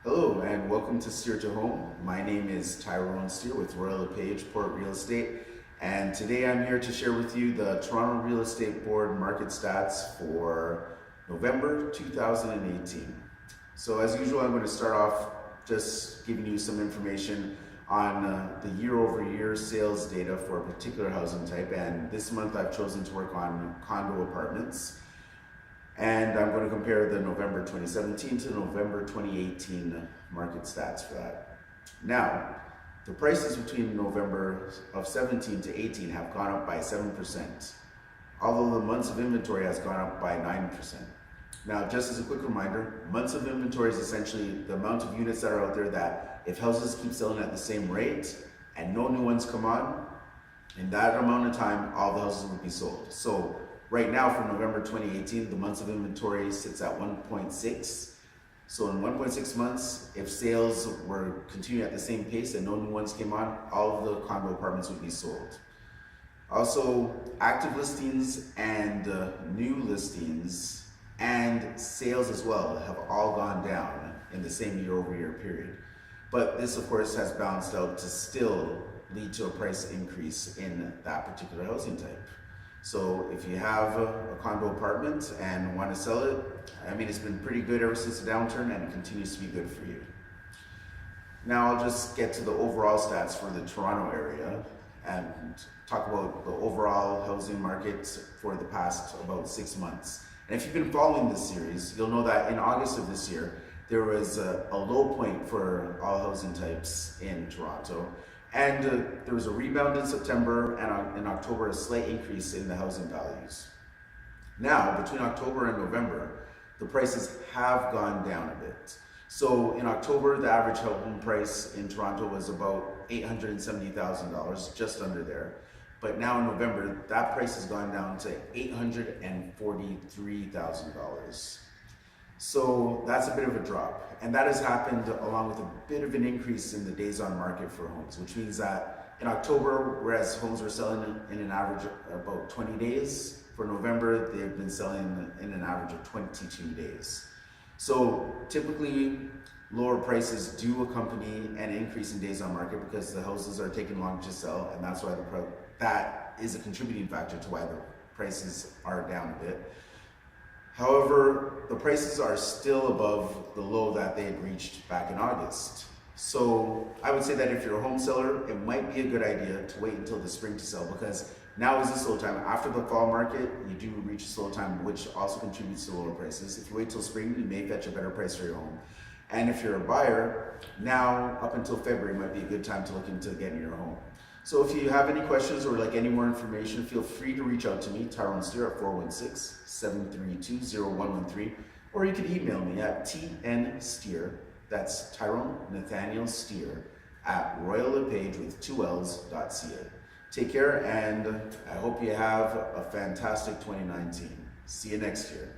Hello and welcome to Steer to Home. My name is Tyrone Steer with Royal LePage Port Real Estate, and today I'm here to share with you the Toronto Real Estate Board market stats for November 2018. So as usual, I'm going to start off just giving you some information on the year-over-year sales data for a particular housing type, and this month I've chosen to work on condo apartments. And I'm going to compare the November 2017 to November 2018 market stats for that. Now, the prices between November of 17 to 18 have gone up by 7%, although the months of inventory has gone up by 9%. Now, just as a quick reminder, months of inventory is essentially the amount of units that are out there that if houses keep selling at the same rate and no new ones come on, in that amount of time, all the houses will be sold. So right now for November 2018, the months of inventory sits at 1.6. So in 1.6 months, if sales were continuing at the same pace and no new ones came on, all of the condo apartments would be sold. Also, active listings and new listings and sales as well have all gone down in the same year-over-year period. But this, of course, has balanced out to still lead to a price increase in that particular housing type. So if you have a condo apartment and want to sell it, I mean, it's been pretty good ever since the downturn and it continues to be good for you. Now I'll just get to the overall stats for the Toronto area and talk about the overall housing market for the past about 6 months. And if you've been following this series, you'll know that in August of this year, there was a low point for all housing types in Toronto. And there was a rebound in September, and in October a slight increase in the housing values. Now, between October and November, the prices have gone down a bit. So in October, the average home price in Toronto was about $870,000, just under there. But now in November, that price has gone down to $843,000. So that's a bit of a drop, and that has happened along with a bit of an increase in the days on market for homes, which means that in October, whereas homes were selling in an average of about 20 days, for November they've been selling in an average of 22 days. So typically lower prices do accompany an increase in days on market because the houses are taking longer to sell, and that's why that is a contributing factor to why the prices are down a bit. However, the prices are still above the low that they had reached back in August. So I would say that if you're a home seller, it might be a good idea to wait until the spring to sell, because now is the slow time. After the fall market, you do reach a slow time, which also contributes to lower prices. If you wait till spring, you may fetch a better price for your home. And if you're a buyer, now up until February might be a good time to look into getting your home. So if you have any questions or like any more information, feel free to reach out to me, Tyrone Steer, at 416-732-0113, or you can email me at tnsteer, that's Tyrone Nathaniel Steer, at royallepage with 2Ls.ca. Take care, and I hope you have a fantastic 2019. See you next year.